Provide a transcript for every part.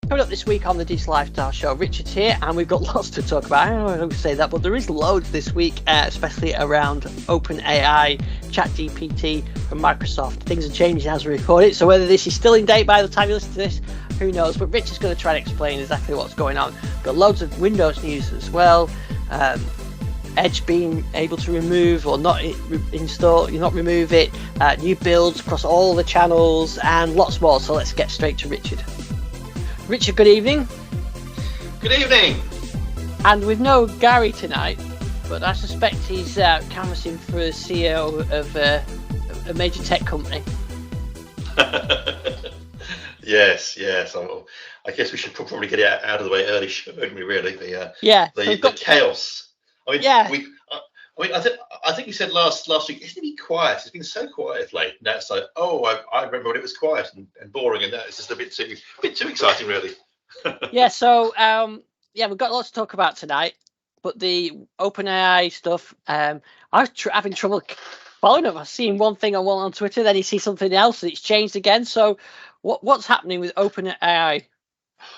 Coming up this week on the Digital Lifestyle Show, Richard's here, and we've got lots to talk about. I don't know how to say that, but there is loads this week, especially around OpenAI, ChatGPT from Microsoft. Things are changing as we record it, so whether this is still in date by the time you listen to this, who knows? But Richard's going to try and explain exactly what's going on. Got loads of Windows news as well. Edge being able to remove or not install, not remove it, new builds across all the channels, and lots more. So let's get straight to Richard. Richard, good evening. Good evening. And with no Gary tonight, but I suspect he's canvassing for a CEO of a major tech company. Yes. I guess we should probably get it out of the way early, shouldn't we? Really, the chaos. I think we said last week, isn't it quiet? It's been so quiet lately. Now it's like, I remember when it was quiet and boring, and now it's just a bit too exciting, really. Yeah. So we've got lots to talk about tonight, but the OpenAI stuff, I'm having trouble following up. I've seen one thing on Twitter, then you see something else, and it's changed again. So what's happening with OpenAI?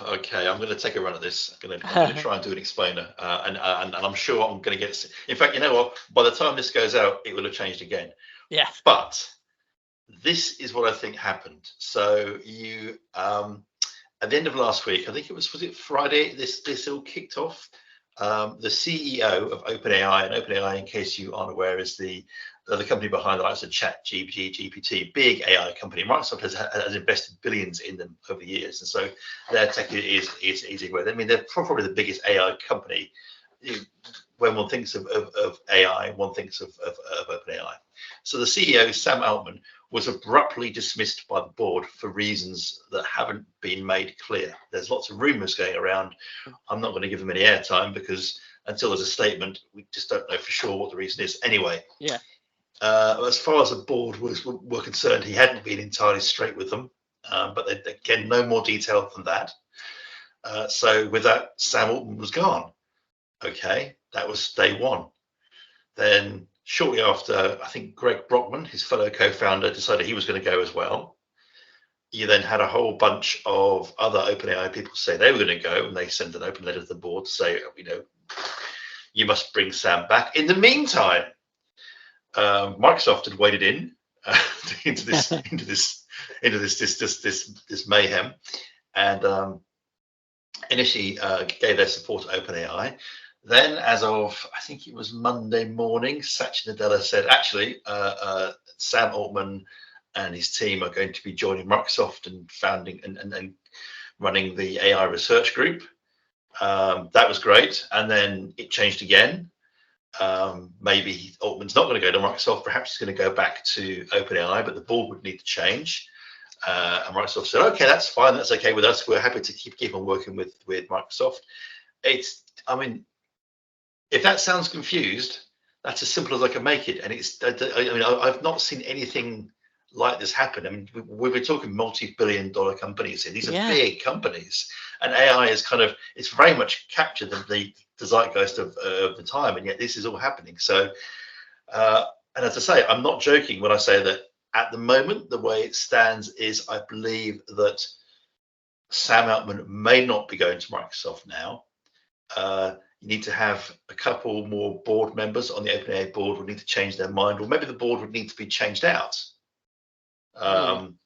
Okay, I'm going to take a run at this. I'm going to try and do an explainer, and I'm sure I'm going to get. In fact, you know what? By the time this goes out, it will have changed again. Yeah. But this is what I think happened. So you, at the end of last week, I think was it Friday? This all kicked off. The CEO of OpenAI, and OpenAI, in case you aren't aware, is the company behind the likes of ChatGPT, GPT, big AI company. Microsoft has invested billions in them over the years, and so their tech is easy growth. I mean, they're probably the biggest AI company. When one thinks of AI, one thinks of OpenAI. So the CEO, Sam Altman, was abruptly dismissed by the board for reasons that haven't been made clear. There's lots of rumors going around. I'm not going to give them any airtime because until there's a statement, we just don't know for sure what the reason is. Anyway. Yeah. As far as the board were concerned, he hadn't been entirely straight with them, but again, no more detail than that. So with that, Sam Altman was gone. Okay, that was day one. Then shortly after, I think Greg Brockman, his fellow co-founder, decided he was going to go as well. You then had a whole bunch of other OpenAI people say they were going to go, and they sent an open letter to the board to say, you must bring Sam back. In the meantime, Microsoft had waded in into this mayhem, and initially gave their support to OpenAI. Then, as of I think it was Monday morning, Satya Nadella said, actually, Sam Altman and his team are going to be joining Microsoft and founding and running the AI research group. That was great, and then it changed again. Maybe Altman's not going to go to Microsoft. Perhaps he's going to go back to OpenAI, but the board would need to change. And Microsoft said, "Okay, that's fine. That's okay with us. We're happy to keep on working with Microsoft." If that sounds confused, that's as simple as I can make it. And I've not seen anything like this happen. I mean, we were talking multi-billion-dollar companies here. These are big companies, and AI is it's very much captured the zeitgeist of the time, and yet this is all happening. So, and as I say, I'm not joking when I say that at the moment, the way it stands is I believe that Sam Altman may not be going to Microsoft now. You need to have a couple more board members on the OpenAI board would need to change their mind, or maybe the board would need to be changed out. And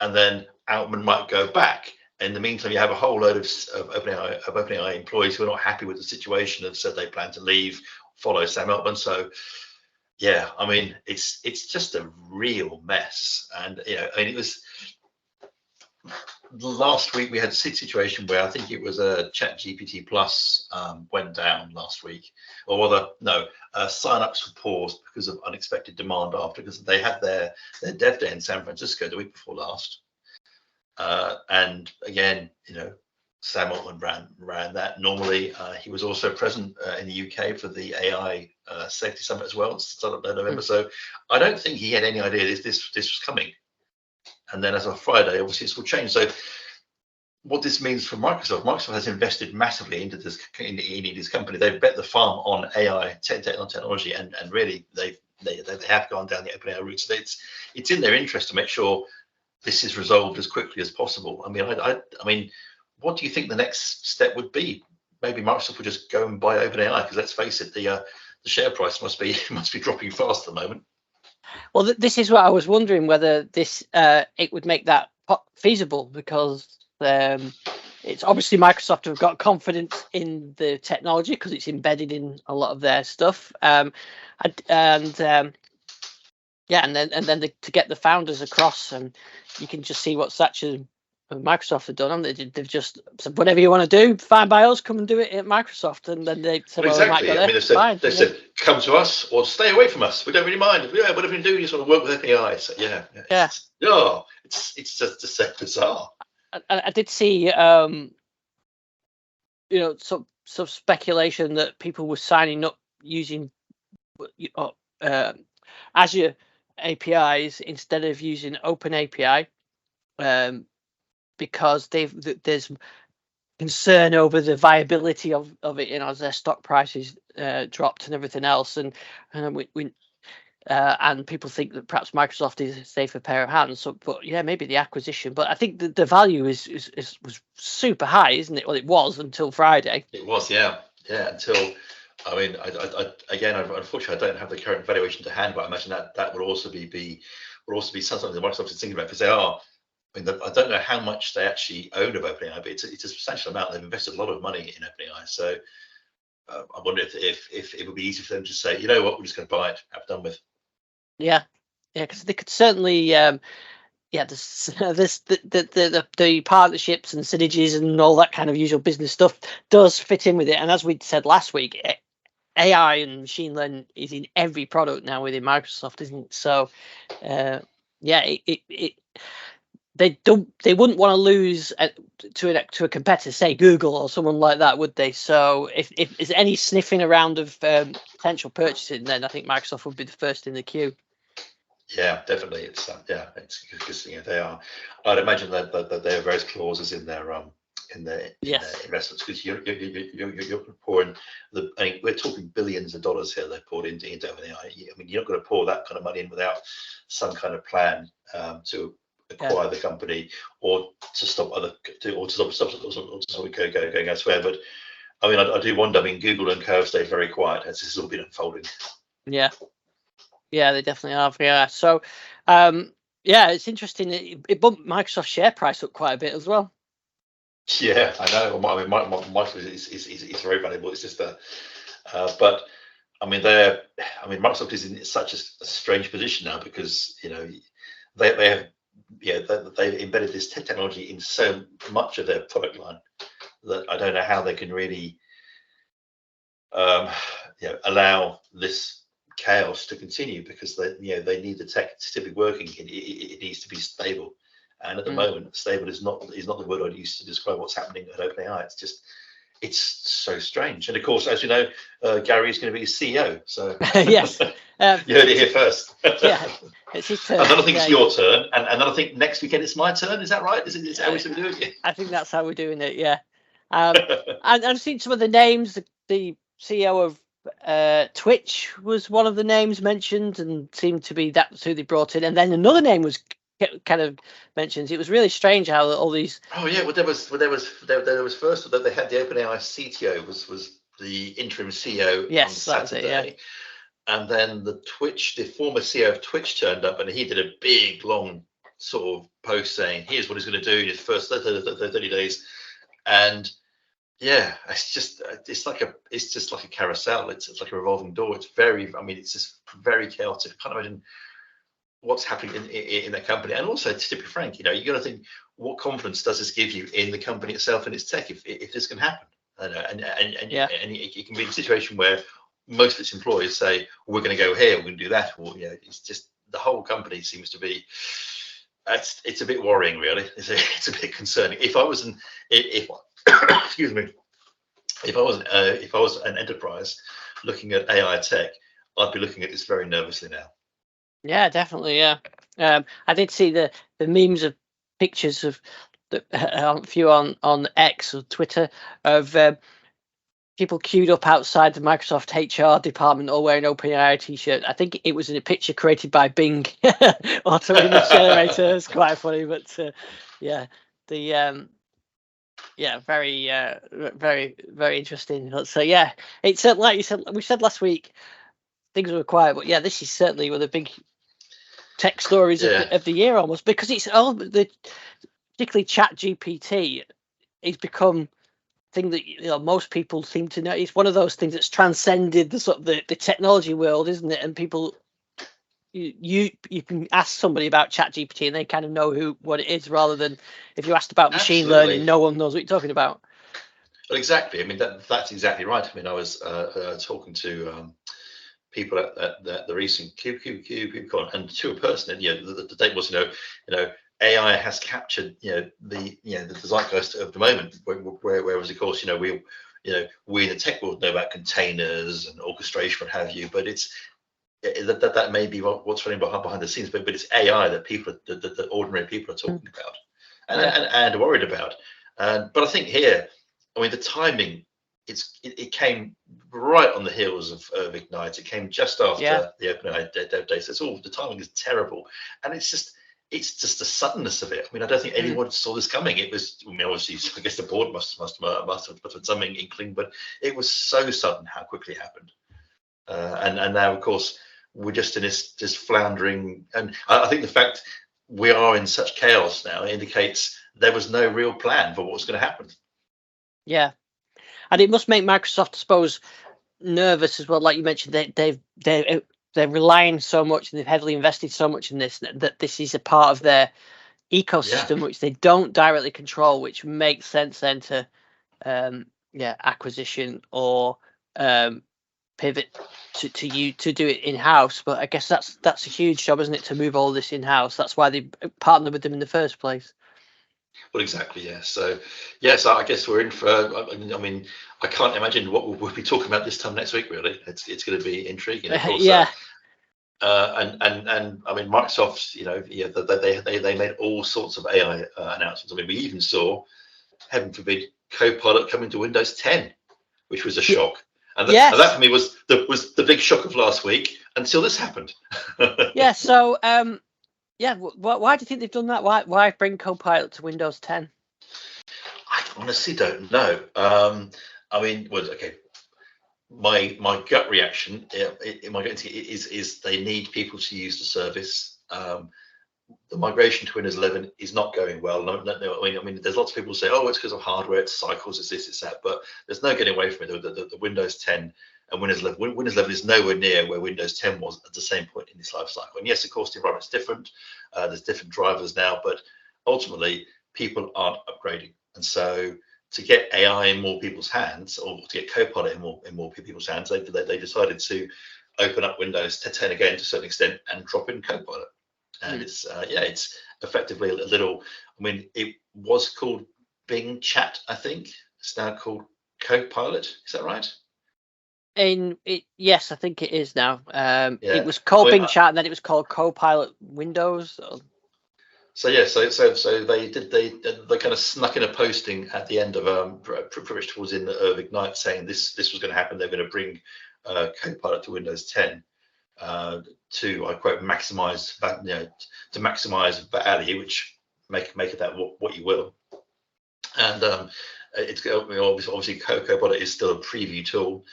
then Altman might go back. In the meantime, you have a whole load of OpenAI employees who are not happy with the situation and said they plan to leave, follow Sam Altman. So, yeah, I mean, it's just a real mess. And it was last week we had a situation where I think it was a ChatGPT Plus went down last week, or rather, no, signups were paused because of unexpected demand because they had their dev day in San Francisco the week before last. And again, Sam Altman ran that. Normally, he was also present in the UK for the AI Safety Summit as well, started in November. So I don't think he had any idea this was coming. And then as of Friday, obviously it's all changed. So what this means for Microsoft has invested massively into this company. They've bet the farm on AI technology, and really they have gone down the OpenAI route. So it's in their interest to make sure this is resolved as quickly as possible. I mean, what do you think the next step would be? Maybe Microsoft would just go and buy OpenAI, because let's face it, the share price must be dropping fast at the moment. Well, this is what I was wondering, whether this it would make that feasible, because it's obviously Microsoft have got confidence in the technology because it's embedded in a lot of their stuff, and then to get the founders across, and you can just see what Satcher and Microsoft have done. They've just said, whatever you want to do, fine by us, come and do it at Microsoft. And then they said, well, exactly. I mean, they said, come to us or stay away from us. We don't really mind. Yeah, whatever you do, you sort of work with OpenAI. So it's just so bizarre. I did see, some speculation that people were signing up using Azure APIs instead of using OpenAPI, because there's concern over the viability of it, as their stock prices dropped and everything else, and people think that perhaps Microsoft is a safer pair of hands. So, but yeah, maybe the acquisition. But I think the value was super high, isn't it? Well, it was until Friday. It was, yeah. Until, I mean, unfortunately, I don't have the current valuation to hand, but I imagine that would also be something that Microsoft is thinking about, because they are. I mean, I don't know how much they actually own of OpenAI, but it's a substantial amount. They've invested a lot of money in OpenAI, so I wonder if it would be easy for them to say, you know what, we're just going to buy it, have done with. Yeah, because they could certainly, the partnerships and synergies and all that kind of usual business stuff does fit in with it. And as we said last week, AI and machine learning is in every product now within Microsoft, isn't it? So, they wouldn't want to lose to a competitor, say Google or someone like that, would they? So if there's any sniffing around of potential purchasing, then I think Microsoft would be the first in the queue. Yeah, definitely. It's because they are. I'd imagine that there are various clauses in their investments, because you're pouring we're talking billions of dollars here. They're poured into OpenAI. I mean, you're not going to pour that kind of money in without some kind of plan to acquire the company, or to stop going elsewhere. But I mean, I do wonder. I mean, Google and Co have stayed very quiet as this has all been unfolding. Yeah, they definitely have. Yeah, so it's interesting. It bumped Microsoft's share price up quite a bit as well. Yeah, I know. I mean, Microsoft is very valuable. It's just but I mean, Microsoft is in such a strange position now, because they have. They've embedded this technology in so much of their product line that I don't know how they can really allow this chaos to continue, because they need the tech to be working. It needs to be stable, and at the moment, stable is not the word I'd use to describe what's happening at OpenAI. It's so strange. And of course, as you know, Gary is going to be CEO. So yes, you heard it here first. Yeah, it's his turn. And then I think it's your turn, and then I think next weekend it's my turn. Is that right? Is it how we're doing it? I think that's how we're doing it. Yeah. And I've seen some of the names. The CEO of Twitch was one of the names mentioned, and seemed to be that's who they brought in. And then another name was kind of mentioned. It was really strange how all these. Oh yeah, there was first that they had the OpenAI CTO was the interim CEO on Saturday, and then the former CEO of Twitch turned up, and he did a big long sort of post saying, here's what he's going to do in his first 30 days, and yeah, it's just like a carousel. It's like a revolving door. It's just very chaotic. I can't imagine what's happening in that company. And also, to be frank, you got to think, what confidence does this give you in the company itself and its tech if this can happen? And it can be a situation where most of its employees say, we're going to go here, we're going to do that, or it's just the whole company seems to be. It's a bit worrying, really. It's a bit concerning. If I was excuse me, if I was an enterprise looking at AI tech, I'd be looking at this very nervously now. Yeah, definitely. Yeah, I did see the memes of pictures of a few on X or Twitter of people queued up outside the Microsoft HR department, all wearing OpenAI t-shirt. I think it was in a picture created by Bing auto image generator. It's quite funny, but Yeah, very, very interesting. So yeah, it's like you said, we said last week, things were quiet, but yeah, this is certainly one of the big tech stories of the year almost, because it's all particularly ChatGPT. It's become thing that most people seem to know. It's one of those things that's transcended the sort of the technology world, isn't it? And people, you can ask somebody about ChatGPT and they kind of know what it is, rather than if you asked about machine learning, no one knows what you're talking about. Well, exactly. I mean, that's exactly right. I mean, I was talking to people at the recent KubeCon, and to a person, and the date was, AI has captured the zeitgeist of the moment. Whereas, of course, we in the tech world know about containers and orchestration, what have you, but that may be what's running behind the scenes, but it's AI that people, that ordinary people are talking about and worried about. But I think here, I mean, the timing, it came right on the heels of Ignite. It came just after the OpenAI Dev Day. So the timing is terrible, and it's just the suddenness of it. I mean, I don't think anyone saw this coming. It was, I mean, obviously, I guess the board must have something inkling, but it was so sudden how quickly it happened. And now, of course, we're just in this floundering, and I think the fact we are in such chaos now indicates there was no real plan for what was going to happen. Yeah, and it must make Microsoft, I suppose, nervous as well. Like you mentioned, they're relying so much and they've heavily invested so much in this, that this is a part of their ecosystem which they don't directly control, which makes sense then to acquisition or pivot to do it in-house. But I guess that's a huge job, isn't it, to move all this in-house? That's why they partnered with them in the first place. Well, exactly, yeah. So I guess we're in for, I mean, I can't imagine what we'll be talking about this time next week, really. It's going to be intriguing, of course. And I mean, Microsoft, they made all sorts of AI announcements. I mean, we even saw, heaven forbid, Copilot coming to Windows 10, which was a shock. And that for me was the big shock of last week until this happened. So why do you think they've done that? Why bring Copilot to Windows 10? I honestly don't know. I mean, well, okay. My gut reaction, is they need people to use the service. The migration to Windows 11 is not going well. No, I mean, there's lots of people who say, oh, it's because of hardware, it's cycles, it's this, it's that, but there's no getting away from it. The Windows 10 and Windows 11, Windows 11 is nowhere near where Windows 10 was at the same point in its life cycle. And yes, of course, the environment's different. There's different drivers now, but ultimately, people aren't upgrading. And so to get AI in more people's hands, or to get Copilot in more people's hands, they decided to open up Windows 10 again to a certain extent and drop in Copilot. And it's effectively a little, I mean, it was called Bing Chat, I think. It's now called Copilot. Is that right? Yes, I think it is now. It was called Bing Chat, and then it was called Copilot Windows. So they kind of snuck in a posting at the end of pretty much towards the end of Ignite, saying this was going to happen. They're going to bring Copilot to Windows 10 to, I quote, maximize value, which make of that what you will. And it's obviously Copilot is still a preview tool.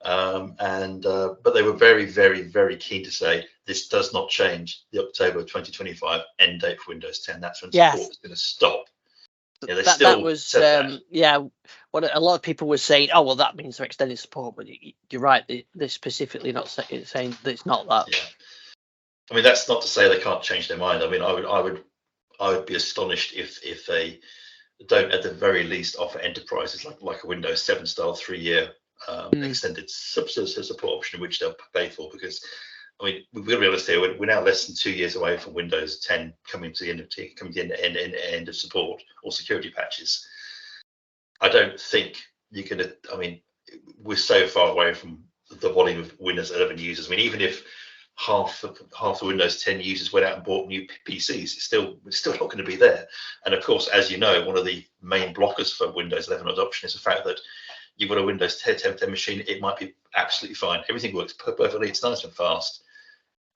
But they were very, very, very keen to say this does not change the October 2025 end date for Windows 10. That's when support is going to stop. That was what a lot of people were saying. Oh well, that means they're extending support, but you're right. They're specifically not saying that it's not that. Yeah. I mean, that's not to say they can't change their mind. I mean, I would be astonished if they don't at the very least offer enterprises like a Windows 7 style 3-year extended support option, which they'll pay for, because I mean, we've got to be honest here. We're now less than 2 years away from Windows 10 coming to the end of support or security patches. I don't think you're going to. I mean, we're so far away from the volume of Windows 11 users. I mean, even if half the Windows 10 users went out and bought new PCs, it's still not going to be there. And of course, as you know, one of the main blockers for Windows 11 adoption is the fact that you've got a Windows 10 machine, it might be absolutely fine. Everything works perfectly. It's nice and fast.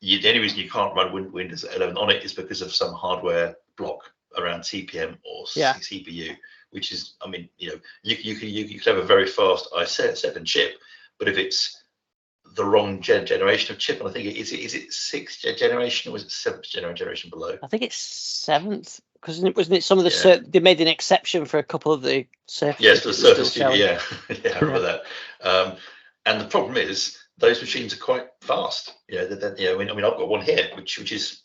The only reason you can't run Windows 11 on it is because of some hardware block around TPM or CPU. which is, I mean, you could have a very fast i7 chip, but if it's the wrong generation of chip, and I think is it sixth generation or is it seventh generation below? I think it's seventh, because wasn't it some of the they made an exception for a couple of the Surface? Yes, for the Surface Studio, yeah. I remember that. And the problem is those machines are quite fast. I mean, I've got one here, which is,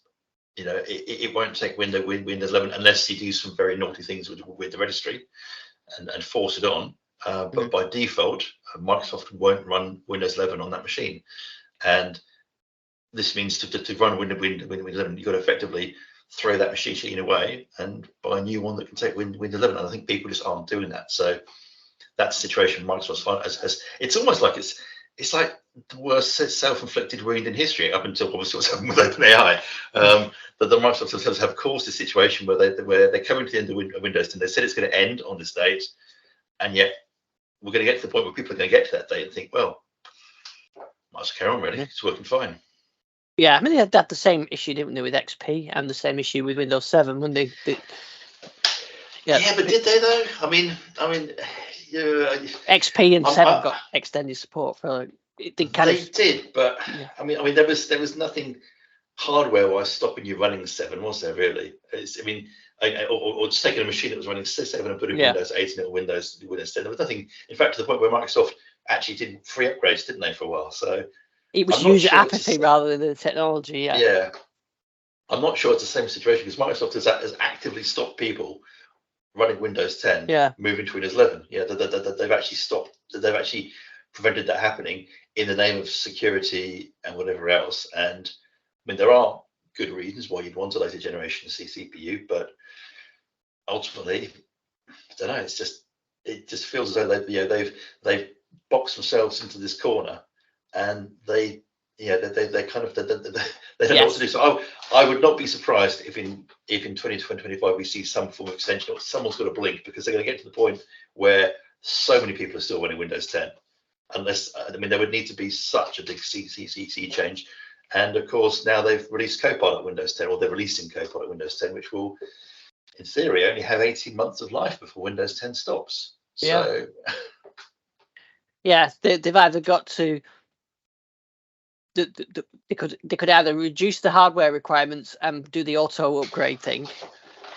it won't take Windows 11 unless you do some very naughty things with the registry and force it on. But by default, Microsoft won't run Windows 11 on that machine. And this means to run Windows 11, you've got to effectively throw that machine away and buy a new one that can take Windows 11. And I think people just aren't doing that. So that's the situation Microsoft has. It's almost like it's like the worst self-inflicted wound in history, up until obviously what's happened with OpenAI. That the Microsoft themselves have caused this situation where they're coming to the end of Windows 10. They said it's going to end on this date, and yet we're going to get to the point where people are going to get to that date and think, well, might as well carry on, really. It's working fine. Yeah, I mean, they had the same issue, didn't they, with XP, and the same issue with Windows 7 when they yeah, but did they though? I mean, XP and 7 got extended support for it. They did, but yeah. I mean, there was nothing hardware-wise stopping you running 7, was there really? Or just taking a machine that was running 7 and putting Windows 8 in it or Windows 10. There was nothing. In fact, to the point where Microsoft actually did free upgrades, didn't they, for a while? So it was user apathy rather than the technology. Yeah. I'm not sure it's the same situation because Microsoft has actively stopped people running Windows 10, moving to Windows 11. Yeah, they've actually stopped. They've actually prevented that happening in the name of security and whatever else. And I mean, there are good reasons why you'd want a later generation CPU, but ultimately, I don't know. It just feels as though they've boxed themselves into this corner, and they kind of they don't know what to do. So I would not be surprised if in 2025 we see some form of extension, or someone's got to blink, because they're going to get to the point where so many people are still running Windows 10. Unless, I mean, there would need to be such a big CCC change. And of course, now they've released Copilot Windows 10, or they're releasing Copilot Windows 10, which will, in theory, only have 18 months of life before Windows 10 stops. So, they've either got to. They could either reduce the hardware requirements and do the auto upgrade thing,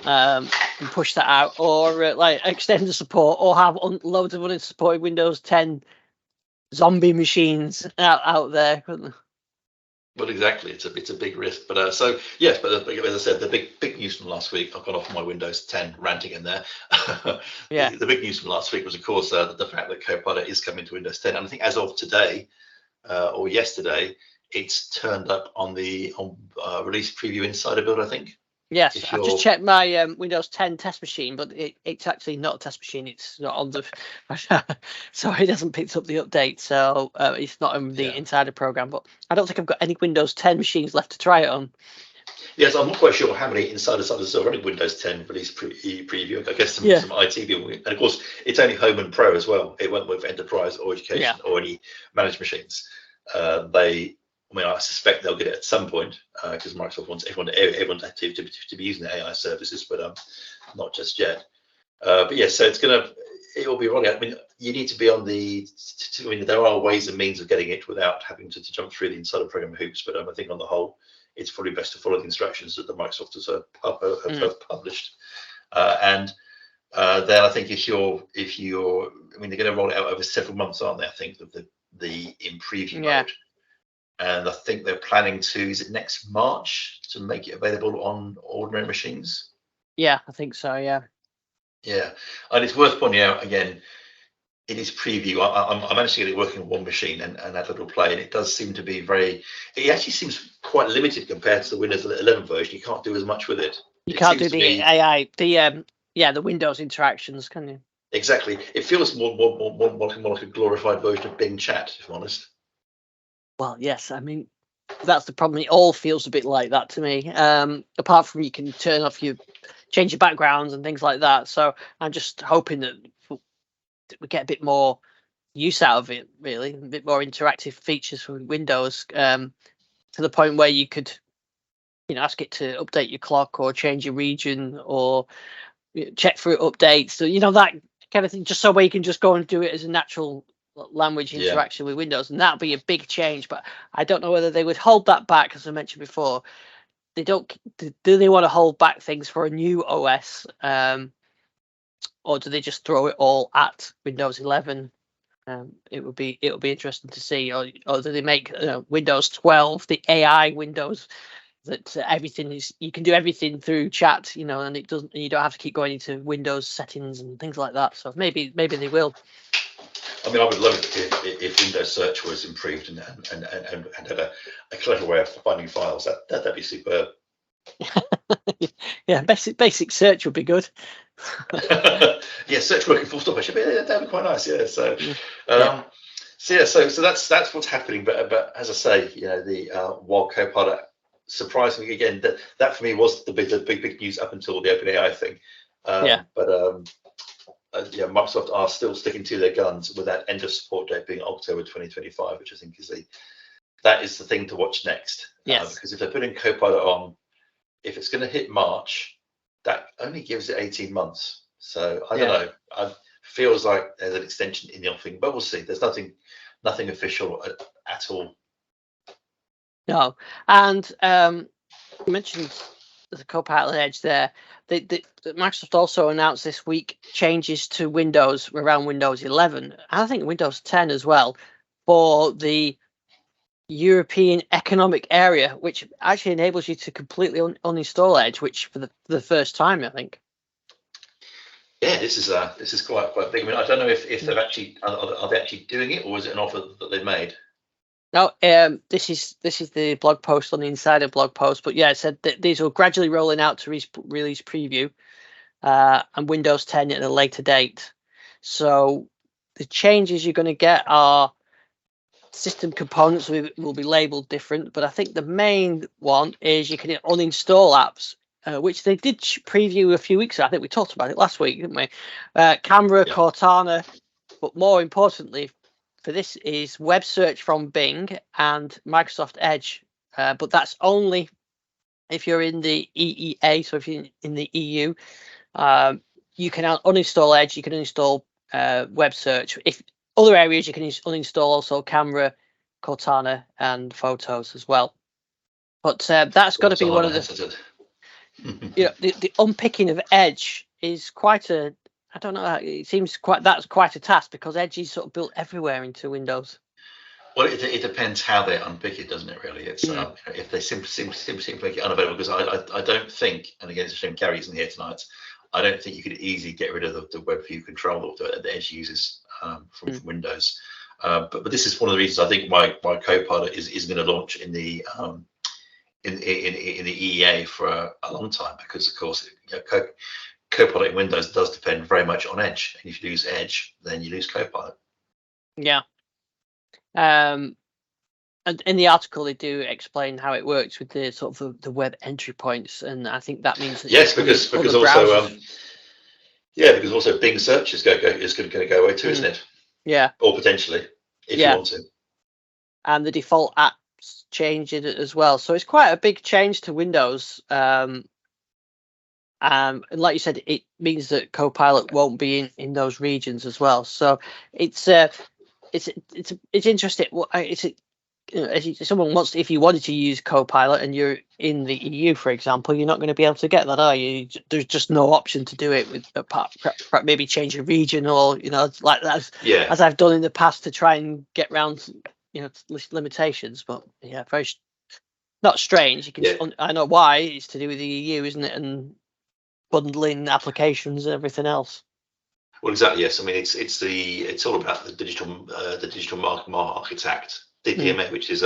and push that out, or extend the support, or have loads of unsupported Windows 10 zombie machines out there. Well, exactly. It's a big risk, but so yes. But as I said, the big news from last week. I've gone off my Windows 10 ranting in there. The big news from last week was, of course, the fact that Copilot is coming to Windows 10, and I think as of today or yesterday, it's turned up on the release preview insider build, I think. Yes, I've just checked my Windows 10 test machine, but it's actually not a test machine. It's not on the, so it hasn't picked up the update. So it's not in the insider program. But I don't think I've got any Windows 10 machines left to try it on. Yes, I'm not quite sure how many insiders are still running Windows 10 release preview. I guess some IT people, and of course it's only Home and Pro as well. It won't work for Enterprise or Education or any managed machines. I suspect they'll get it at some point because Microsoft wants everyone to be using the AI services, but not just yet. But yeah, so it will be rolling out. I mean, you need to be on there are ways and means of getting it without having to jump through the insider program hoops. But I think on the whole, it's probably best to follow the instructions that the Microsoft have published. And then I think if you're, they're going to roll it out over several months, aren't they? I think the in preview mode. And I think they're planning to, is it next March, to make it available on ordinary machines? Yeah, I think so, yeah. Yeah, and it's worth pointing out, again, it is preview. I managed to get it working on one machine and have a little play, and it does seem to be it actually seems quite limited compared to the Windows 11 version. You can't do as much with it. You can't do the AI, the Windows interactions, can you? Exactly. It feels more like a glorified version of Bing Chat, if I'm honest. Well, yes, I mean, that's the problem. It all feels a bit like that to me. Apart from you can turn off change your backgrounds and things like that. So I'm just hoping that we get a bit more use out of it, really, a bit more interactive features from Windows, to the point where you could, ask it to update your clock or change your region or check for updates. So that kind of thing, just so where you can just go and do it as a natural language interaction with Windows, and that'll be a big change. But I don't know whether they would hold that back, as I mentioned before. They don't. Do they want to hold back things for a new OS, or do they just throw it all at Windows 11? It'll be interesting to see. Or do they make Windows 12 the AI Windows, that everything is, you can do everything through chat, and it doesn't, you don't have to keep going into Windows settings and things like that. So maybe they will. I mean, I would love it if Windows search was improved and had a clever way of finding files. That'd be superb. Yeah, basic search would be good. Yeah, search working full stop. That'd be quite nice. Yeah. So, so that's what's happening. But as I say, while Copilot, surprisingly again, that for me was the big news up until the OpenAI thing. But Microsoft are still sticking to their guns with that end of support date being October 2025, which I think is the thing to watch next. Yes. Because if they're putting Copilot on, if it's going to hit March, that only gives it 18 months. So I don't know. It feels like there's an extension in the offing, but we'll see. There's nothing official at all. No, and you mentioned the Copilot Edge there. Microsoft also announced this week changes to Windows around Windows 11, and I think Windows 10 as well, for the European Economic Area, which actually enables you to completely uninstall Edge, which for the first time, I think. Yeah, this is quite big. I mean, I don't know if they've actually are they actually doing it, or is it an offer that they've made? No, this is the blog post on the Insider blog post, but yeah, it said that these are gradually rolling out to release preview, and Windows 10 at a later date. So the changes you're going to get are system components will be labeled different, but I think the main one is you can uninstall apps, which they did preview a few weeks ago. I think we talked about it last week, didn't we? Camera, Cortana, but more importantly for this is web search from Bing and Microsoft Edge, but that's only if you're in the EEA. So if you're in the EU, you can uninstall Edge, you can uninstall web search. If other areas, you can uninstall also Camera, Cortana, and Photos as well. But that's got to be one of the the unpicking of Edge is quite a, I don't know, it seems that's quite a task, because Edge is sort of built everywhere into Windows. Well, it depends how they unpick it, doesn't it? Really, it's if they simply make it unavailable. Because I don't think, and again, it's a shame Gary isn't here tonight, I don't think you could easily get rid of the web view control that the Edge uses from Windows. But this is one of the reasons I think why Copilot is going to launch in the EEA for a long time, because of course Copilot in Windows does depend very much on Edge, and if you lose Edge, then you lose Copilot. Yeah. And in the article they do explain how it works with the sort of the web entry points, and I think that means that because also because also Bing search is going to go away too, isn't it? Yeah. Or potentially, if you want to. And the default apps change it as well, so it's quite a big change to Windows. And like you said, it means that Copilot won't be in those regions as well. So it's interesting. Someone wants, if you wanted to use Copilot and you're in the EU, for example, you're not going to be able to get that, are you? There's just no option to do it with maybe change a region, or like that, as I've done in the past to try and get around limitations. But very not strange. You can I know why. It's to do with the EU, isn't it? And bundling applications and everything else. Well, exactly. Yes. I mean, it's all about the Digital Markplace Act, DMA, which is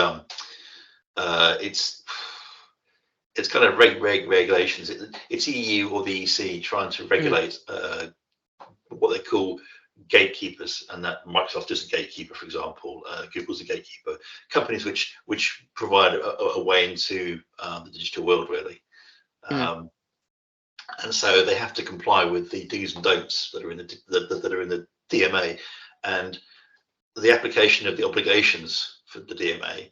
it's kind of regulations. It's EU or the EC trying to regulate what they call gatekeepers, and that Microsoft is a gatekeeper, for example. Google's a gatekeeper. Companies which provide a way into the digital world, really. And so they have to comply with the do's and don'ts that are in the DMA, and the application of the obligations for the DMA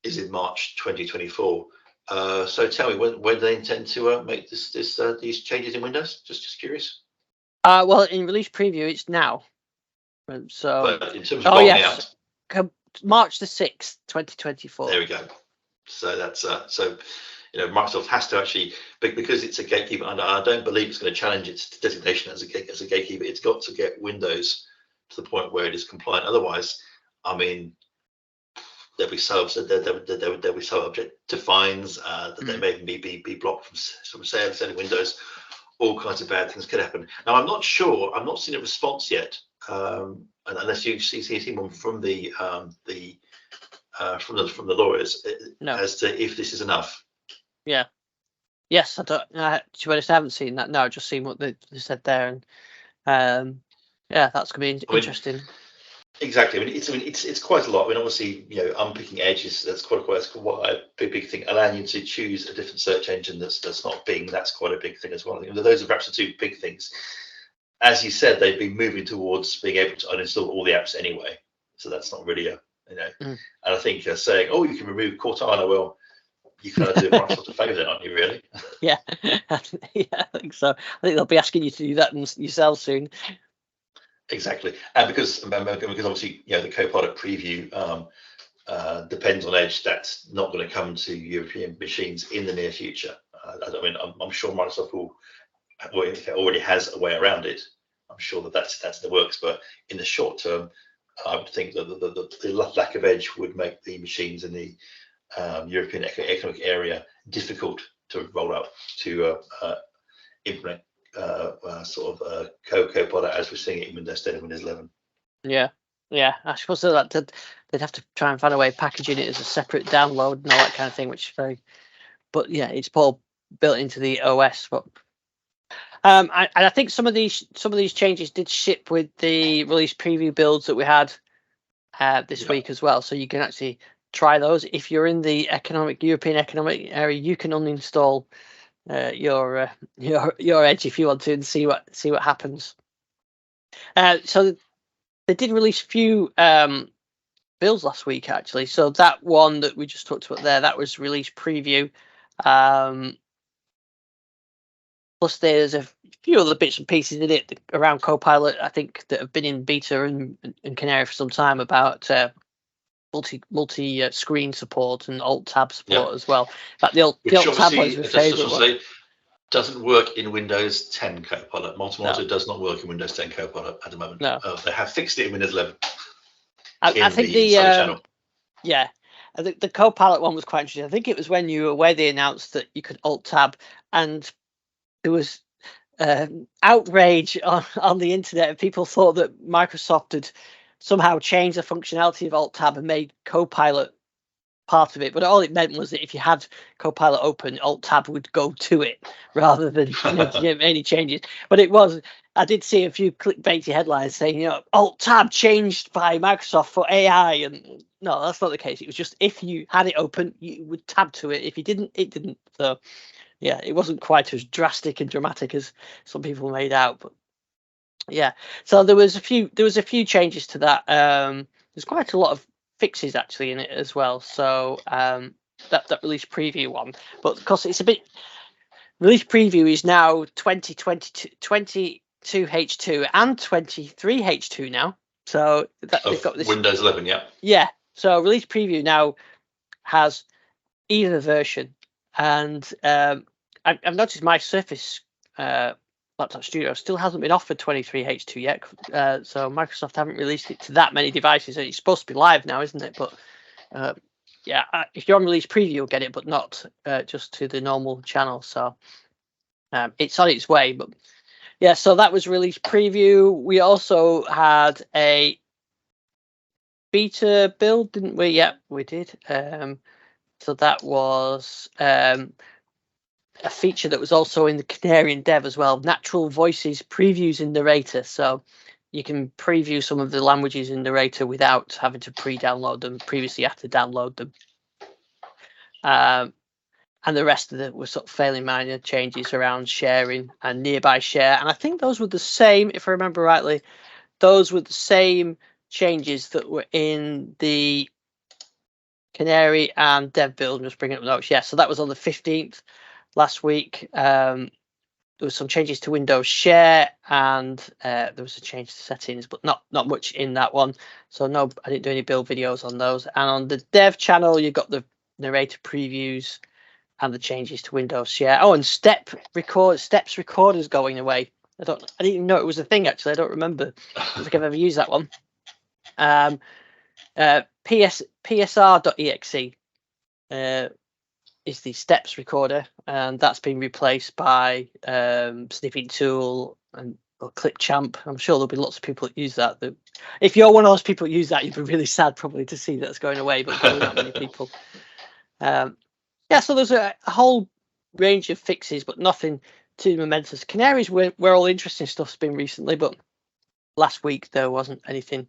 is in March 2024. So tell me, when do they intend to make these changes in Windows? Just curious. Well, in release preview, it's now. So, But in terms of rolling out, March the 6th, 2024. there we go. So that's so. Microsoft has to actually, because it's a gatekeeper, and I don't believe it's going to challenge its designation as a gatekeeper. It's got to get Windows to the point where it is compliant. Otherwise, I mean, they'll be so subject to fines, that they may even be blocked from selling Windows. All kinds of bad things could happen. Now, I'm not sure. I'm not seen a response yet, and unless you see one from the lawyers, No. as to if this is enough. Yeah. Yes, I don't. To be honest, I haven't seen that. No, I've just seen what they said there, and yeah, that's gonna be interesting. Exactly. I mean, it's quite a lot. I mean, obviously, unpicking Edge that's quite a big thing. Allowing you to choose a different search engine that's not Bing, that's quite a big thing as well. I think those are perhaps the two big things. As you said, they've been moving towards being able to uninstall all the apps anyway, so that's not really And I think saying, "Oh, you can remove Cortana," well, you kind of do Microsoft a favour then, aren't you? Really? Yeah, I think so. I think they'll be asking you to do that yourself soon. Exactly, and because obviously the Copilot preview depends on Edge. That's not going to come to European machines in the near future. I mean, I'm sure Microsoft already has a way around it. I'm sure that's in the works, but in the short term, I would think that the lack of Edge would make the machines in the European Economic Area difficult to roll out to implement Copilot as we're seeing it in Windows 10 and Windows 11. Yeah, I suppose that they'd have to try and find a way of packaging it as a separate download and all that kind of thing, which is but yeah, it's all built into the OS. But I think some of these changes did ship with the release preview builds that we had this week as well, so you can actually try those. If you're in the European Economic Area, you can uninstall your Edge if you want to and see what happens. So they did release a few builds last week actually. So that one that we just talked about there, that was release preview. Plus there's a few other bits and pieces in it around Copilot, I think, that have been in beta and Canary for some time, about multi screen support and alt tab support as well. But the alt tab was my favourite one. Doesn't work in Windows 10 Copilot. Multi-monitor does not work in Windows 10 Copilot at the moment. No. They have fixed it in Windows 11. I think the Copilot one was quite interesting. I think it was when you were away they announced that you could alt tab, and there was outrage on the internet. People thought that Microsoft had somehow changed the functionality of alt tab and made Copilot part of it, but all it meant was that if you had Copilot open, alt tab would go to it rather than any changes. But it was, I did see a few clickbaity headlines saying, alt tab changed by Microsoft for AI, and no, that's not the case. It was just if you had it open, you would tab to it. If you didn't, it didn't. So yeah, it wasn't quite as drastic and dramatic as some people made out. But yeah, so there was a few changes to that. There's quite a lot of fixes actually in it as well. So that release preview one, but because it's a bit, release preview is now 22 H2 and 23 H2 now. So they've got this Windows 11, yeah. So release preview now has either version, and I've noticed my Surface Laptop Studio still hasn't been offered 23 H2 yet. So Microsoft haven't released it to that many devices. It's supposed to be live now, isn't it? But if you're on release preview, you'll get it, but not just to the normal channel. So it's on its way. But yeah, so that was release preview. We also had a beta build, didn't we? Yeah, we did. So that was a feature that was also in the Canary dev as well. Natural voices previews in narrator. So you can preview some of the languages in narrator without having to pre-download them. Previously, you had to download them. And the rest of it was sort of fairly minor changes around sharing and nearby share. And I think those were the same, if I remember rightly, those were the same changes that were in the Canary and Dev Build. I'm just bringing up notes. Yeah, so that was on the 15th last week. There was some changes to Windows Share, and there was a change to settings, but not much in that one. So no, I didn't do any build videos on those. And on the Dev channel, you got the narrator previews and the changes to Windows Share. Oh, and Steps Recorder's going away. I didn't even know it was a thing, actually. I don't remember. I don't think I've ever used that one. PSR.exe is the Steps recorder, and that's been replaced by Snipping Tool and Clipchamp. I'm sure there'll be lots of people that use that. If you're one of those people that use that, you'd be really sad probably to see that's going away, but probably not many people. Yeah, so there's a whole range of fixes, but nothing too momentous. Canaries where all interesting stuff's been recently, but last week there wasn't anything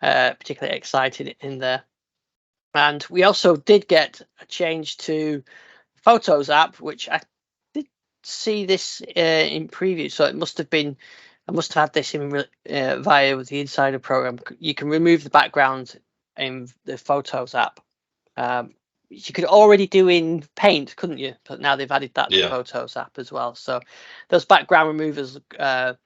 particularly exciting in there. And we also did get a change to Photos app, which I did see this in preview, so it must have been, I must have had this in via the Insider program. You can remove the background in the Photos app. You could already do in Paint, couldn't you? But now they've added that to the Photos app as well. So those background removers are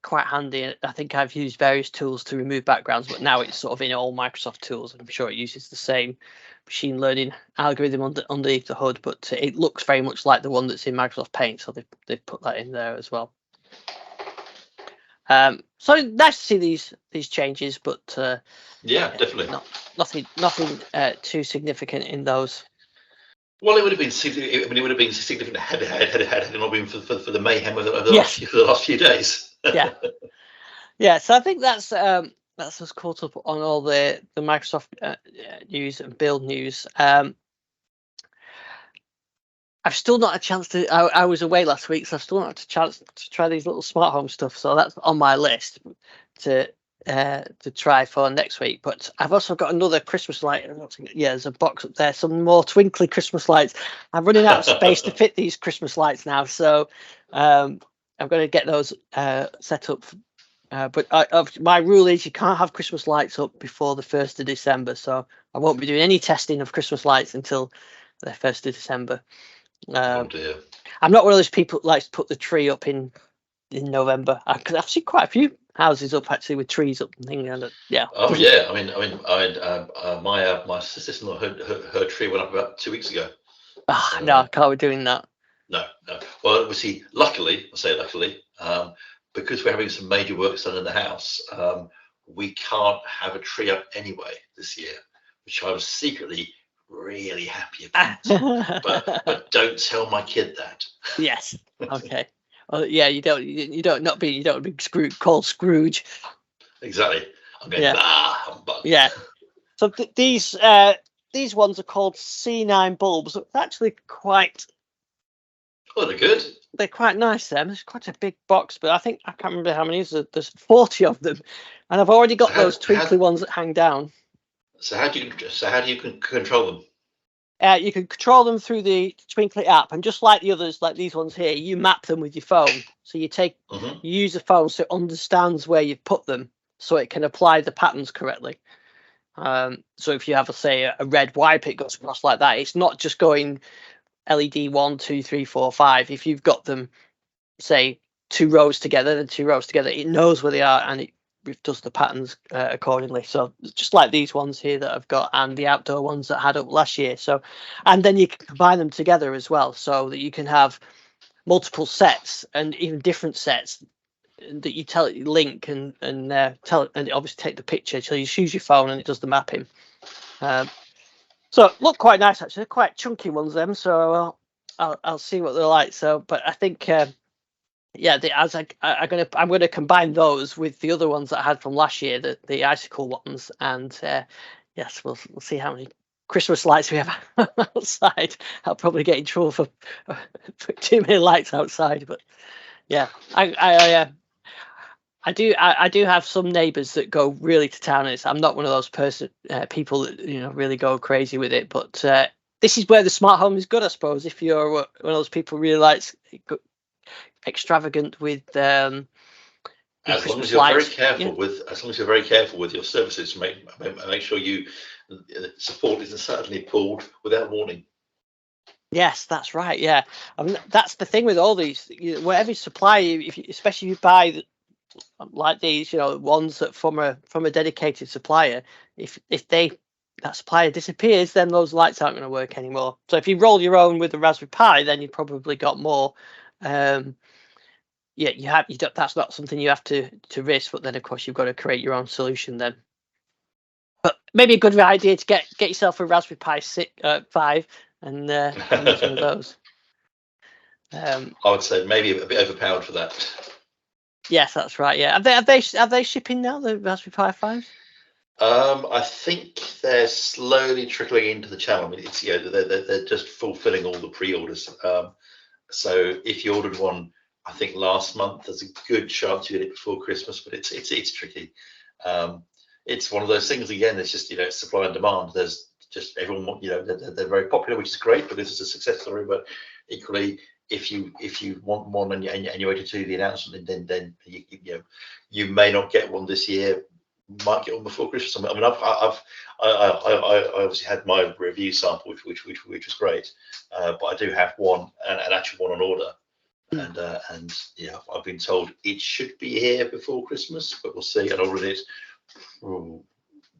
quite handy. I think I've used various tools to remove backgrounds, but now it's sort of in all Microsoft tools. I'm sure it uses the same machine learning algorithm underneath the hood, but it looks very much like the one that's in Microsoft Paint. So they've put that in there as well. So nice to see these changes, but yeah, definitely nothing too significant in those. Well, it would have been significant had it not been for the mayhem of the last few days. Yeah. So I think that's us caught up on all the Microsoft news and build news. I've still not had a chance to. I was away last week, so I've still not had a chance to try these little smart home stuff. So that's on my list to try for next week. But I've also got another Christmas light. There's a box up there, some more twinkly Christmas lights. I'm running out of space to fit these Christmas lights now, so I'm going to get those set up. But my rule is you can't have Christmas lights up before the 1st of December, so I won't be doing any testing of Christmas lights until the 1st of December. Oh dear. I'm not one of those people that likes to put the tree up in November, because I've seen quite a few houses up actually with trees up and things. Yeah. Oh yeah. I mean, my sister-in-law, her tree went up about 2 weeks ago. No, I can't be doing that. No. Well, we see. Luckily, because we're having some major works done in the house, we can't have a tree up anyway this year, which I was secretly really happy about. but don't tell my kid that. Yes. Okay. Well, yeah, you don't be called Scrooge. Exactly. I'm going, humbug. Yeah. So these ones are called C9 bulbs. It's actually quite. Oh, they're good. They're quite nice. It's quite a big box, but I can't remember how many. There's 40 of them, and I've already got those twinkly ones that hang down. So how do you control them? You can control them through the Twinkly app, and just like the others, like these ones here, you map them with your phone. So you use the phone so it understands where you've put them, so it can apply the patterns correctly. So if you have, say, a red wipe, it goes across like that. It's not just going LED 1, 2, 3, 4, 5. If you've got them, say, 2 rows together, then 2 rows together, it knows where they are and it does the patterns accordingly. So just like these ones here that I've got, and the outdoor ones that I had up last year. So, and then you can combine them together as well, so that you can have multiple sets and even different sets that you link and obviously take the picture. So you choose your phone and it does the mapping. So look quite nice actually. They're quite chunky ones them. So I'll see what they're like. So, but I think. I'm going to combine those with the other ones that I had from last year, the icicle ones, and yes, we'll see how many Christmas lights we have outside. I'll probably get in trouble for too many lights outside, but yeah, I do have some neighbours that go really to town on this. I'm not one of those people that really go crazy with it, but this is where the smart home is good, I suppose. If you're one of those people who really likes extravagant with As long as Christmas you're very lights. careful with your services, make sure you support isn't suddenly pulled without warning. Yes, that's right. Yeah, I mean that's the thing with all these. Whatever supply, especially if you buy like these, ones that from a dedicated supplier, if that supplier disappears, then those lights aren't going to work anymore. So if you roll your own with a Raspberry Pi, then you've probably got more. That's not something you have to risk, but then of course you've got to create your own solution then. But maybe a good idea to get yourself a Raspberry Pi 5 and use one of those. I would say maybe a bit overpowered for that. Yes, that's right. Yeah, are they shipping now, the Raspberry Pi 5s? I think they're slowly trickling into the channel. I mean, it's they're just fulfilling all the pre-orders. So if you ordered one, I think last month, there's a good chance you get it before Christmas, but it's tricky. It's one of those things again. It's just it's supply and demand. There's just everyone they're very popular, which is great, but this is a success story. But equally, if you want one and you waited to the announcement, then you may not get one this year. Might get one before Christmas. I mean, I obviously had my review sample, which was great, but I do have one and actually one on order. And I've been told it should be here before Christmas, but we'll see. And I ordered it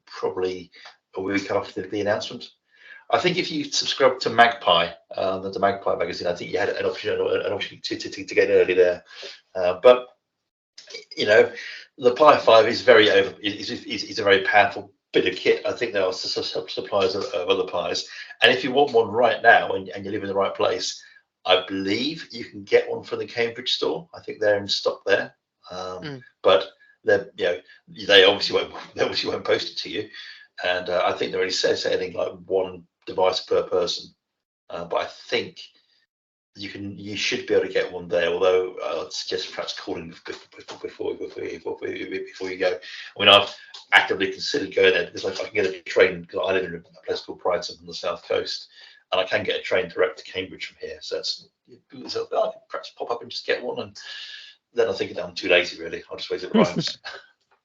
probably a week after the announcement. I think if you subscribe to Magpie, the Magpie magazine, I think you had an option to get early there. But the Pi 5 is is a very powerful bit of kit. I think there are suppliers of other Pis, and if you want one right now and you live in the right place, I believe you can get one from the Cambridge store. I think they're in stock there, but they obviously won't post it to you, and I think they already says anything like one device per person. But I think you should be able to get one there. Although I'd suggest perhaps calling before you go. I mean, I've actively considered going there because I can get a train, because I live in a place called Brighton on the south coast, and I can get a train direct to Cambridge from here. So I can perhaps pop up and just get one, and then I think I'm too lazy really. I'll just wait till it arrives.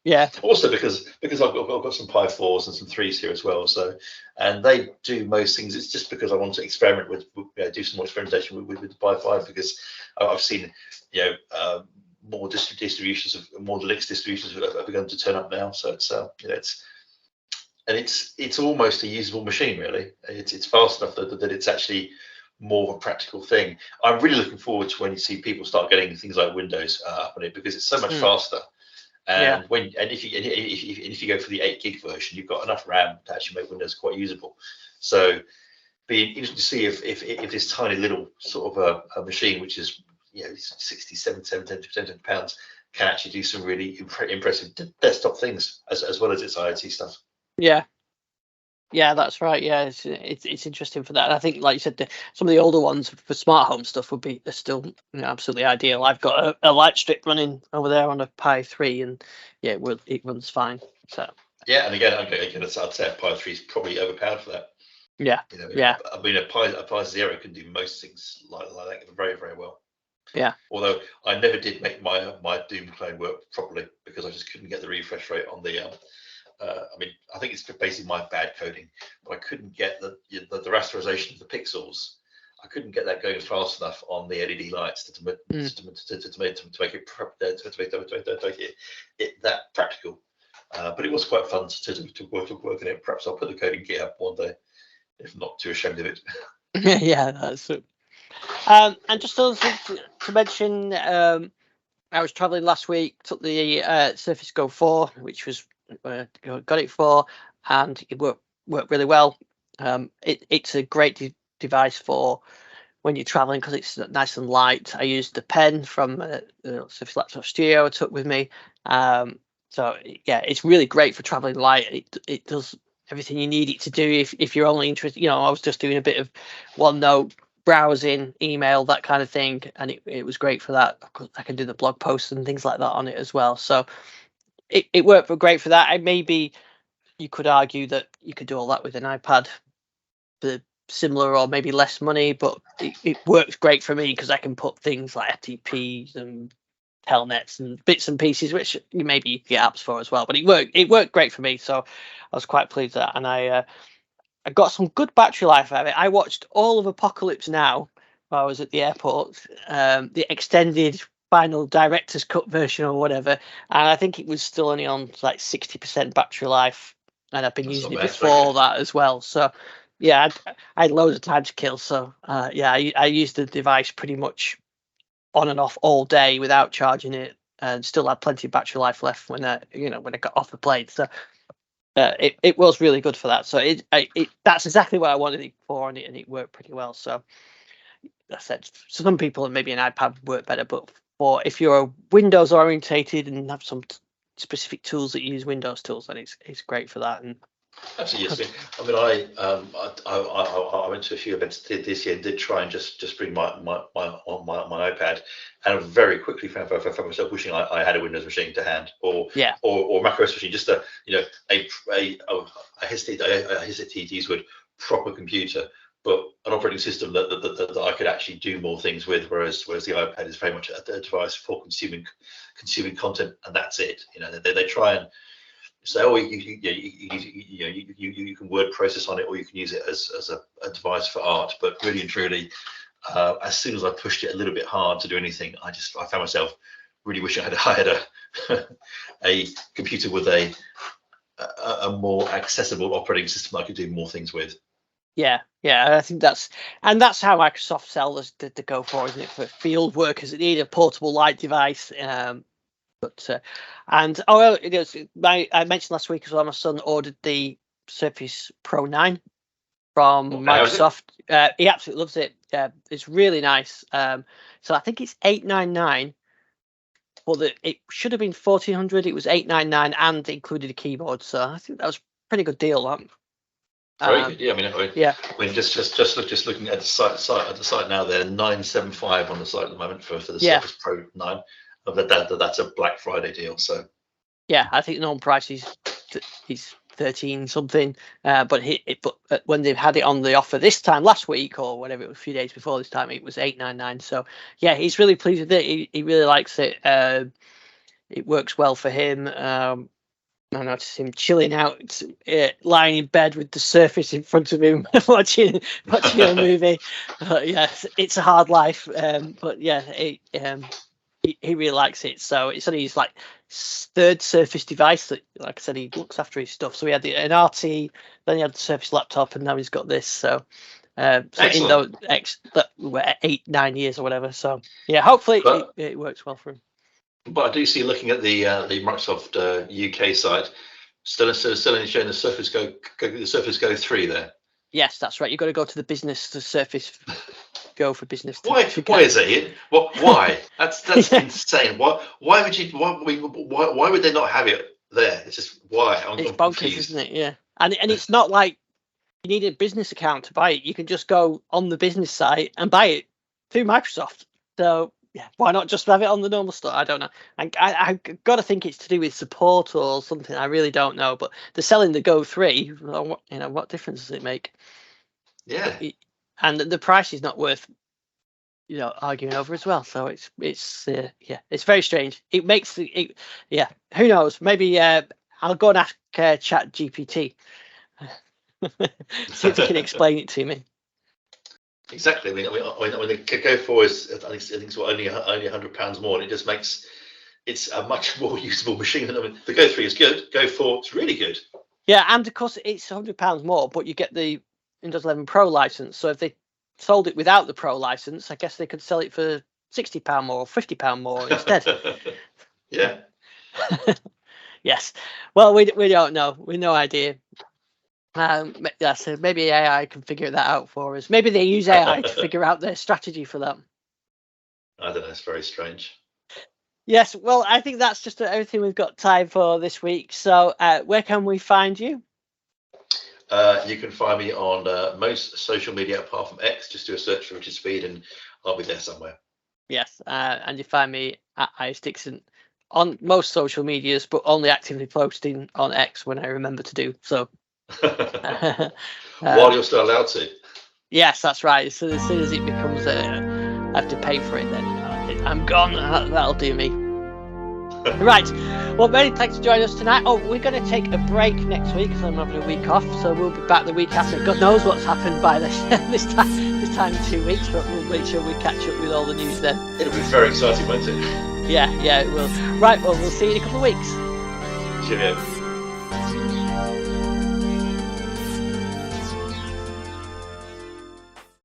Yeah. Also because I've got some Pi 4s and some 3s here as well. So, and they do most things. It's just because I want to experiment with do some more experimentation with the Pi 5, because I've seen more distributions of more Linux distributions have begun to turn up now. So it's almost a usable machine really. It's fast enough that it's actually more of a practical thing. I'm really looking forward to when you see people start getting things like Windows up on it, because it's so much faster. And if you go for the 8 gig version, you've got enough RAM to actually make Windows quite usable. So, be interesting to see if this tiny little sort of a machine, which is 67, 70 pounds, can actually do some really impressive desktop things as well as its IoT stuff. Yeah, that's right. Yeah, it's interesting for that. And I think, like you said, some of the older ones for smart home stuff are still absolutely ideal. I've got a light strip running over there on a Pi 3, and it runs fine. So yeah, and again, I'd say a Pi 3 is probably overpowered for that. Yeah. I mean, a Pi 0 can do most things like that very, very well. Yeah. Although I never did make my Doom clone work properly because I just couldn't get the refresh rate on the. I mean, I think it's basically my bad coding, but I couldn't get the rasterization of the pixels. I couldn't get that going fast enough on the LED lights to make it that practical. But it was quite fun to work in it. Perhaps I'll put the code in GitHub one day, if I'm not too ashamed of it. Yeah, that's it. And just also to mention, I was traveling last week, took the Surface Go 4, which was got it for, and it worked really well. It's a great device for when you're traveling because it's nice and light. I used the pen from the Surface Laptop Studio I took with me. So yeah, it's really great for traveling light. It does everything you need it to do if you're only interested. I was just doing a bit of OneNote browsing, email, that kind of thing, and it was great for that. I can do the blog posts and things like that on it as well. So it worked great for that. And maybe you could argue that you could do all that with an iPad for similar or maybe less money, but it works great for me because I can put things like FTPs and telnets and bits and pieces, which you maybe get apps for as well. But it worked great for me, so I was quite pleased with that. And I got some good battery life out of it. I watched all of Apocalypse Now while I was at the airport, the extended final director's cut version or whatever, and I think it was still only on like 60% battery life, and I've been using it before that as well. So yeah, I had loads of time to kill. So yeah, I used the device pretty much on and off all day without charging it, and still had plenty of battery life left when I got off the plane. So it was really good for that. So that's exactly what I wanted it for, and it worked pretty well. So I said some people maybe an iPad would work better, but for if you're Windows orientated and have some specific tools that use Windows tools, then it's great for that. And absolutely, yes. I mean, I went to a few events this year and did try and just bring my iPad, and I very quickly found myself wishing I had a Windows machine to hand, or Mac OS machine, just I hesitate to use the word proper computer, but an operating system that I could actually do more things with, whereas the iPad is very much a device for consuming content, and that's it. They try and say, oh, you can word process on it, or you can use it as a device for art. But really and truly, as soon as I pushed it a little bit hard to do anything, I found myself really wishing I had a computer with a more accessible operating system I could do more things with. Yeah, I think that's how Microsoft sell the Go 4, isn't it? For field workers that need a portable light device. I mentioned last week as well, my son ordered the Surface Pro 9 from Microsoft. He absolutely loves it. It's really nice. So I think it's $899. Well, it should have been $1,400. It was $899 and included a keyboard. So I think that was a pretty good deal. Very good. Yeah, I mean, just looking at the site now, they're $975 on the site at the moment for the Surface Pro 9. That's a Black Friday deal. So yeah, I think the normal price is 13 something. But when they've had it on the offer this time last week or whatever, it was a few days before this time, it was $899. So yeah, he's really pleased with it. He really likes it. It works well for him. I noticed him chilling out, lying in bed with the Surface in front of him, watching a movie. Yeah, it's a hard life, but yeah, he really likes it. So it's only his third Surface device that, like I said, he looks after his stuff. So he had an RT, then he had the Surface laptop, and now he's got this. So in those 8-9 years or whatever. So yeah, hopefully it works well for him. But I do see, looking at the Microsoft UK site, still showing the Surface Go 3 there. Yes, that's right. You've got to go to the Surface Go for business. Why is that, Ian? Why? That's insane. Why would they not have it there? It's just why. It's bonkers, confused. Isn't it? Yeah, and it's not like you need a business account to buy it. You can just go on the business site and buy it through Microsoft. So yeah, why not just have it on the normal store? I don't know. I got to think it's to do with support or something. I really don't know. But they're selling the Go 3. What difference does it make? Yeah. And the price is not worth, arguing over as well. So it's very strange. It makes who knows? Maybe I'll go and ask ChatGPT. See if they can explain it to me. Exactly. I mean, the Go 4 is, I think it's only £100 more, and it just makes it's a much more usable machine. The Go 3 is good. Go 4 is really good. Yeah, and of course it's £100 more, but you get the Windows 11 Pro license. So if they sold it without the Pro license, I guess they could sell it for £60 more or £50 more instead. Yeah. Yes. Well, we don't know. We've no idea. So maybe AI can figure that out for us. Maybe they use AI to figure out their strategy for that. I don't know. It's very strange. Yes. Well, I think that's just everything we've got time for this week. So where can we find you? You can find me on most social media apart from X. Just do a search for Richard Speed and I'll be there somewhere. Yes. And you find me at IS Dixon on most social medias, but only actively posting on X when I remember to do so. While you're still allowed to. Yes, that's right. So as soon as it becomes I have to pay for it, then I'm gone. That'll do me. Right. Well, many thanks for joining us tonight. Oh, we're going to take a break next week because I'm having a week off, so we'll be back the week after. God knows what's happened by this time in 2 weeks, but we'll make sure we catch up with all the news then. It'll be very exciting, won't it? Yeah, it will. Right. Well, we'll see you in a couple of weeks. Cheerio.